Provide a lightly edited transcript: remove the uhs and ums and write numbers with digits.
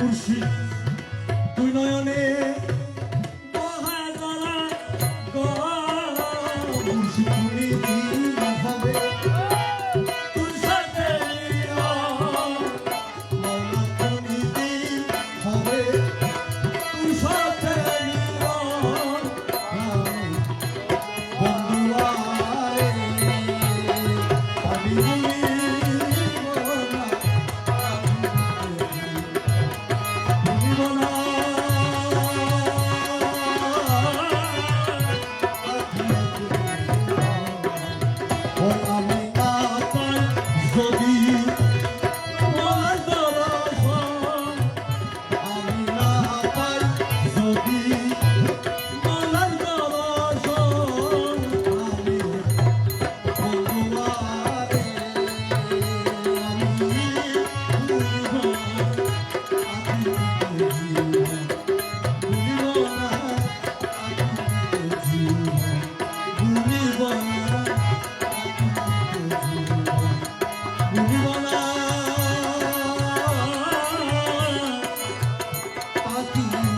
মুর্শিদ তুই নয়নে মুর্শিদ তুমি হবে তুই সাথে মৌলা তুমি হবে তুই সাথে বন্ধুয়ারে আমি Happy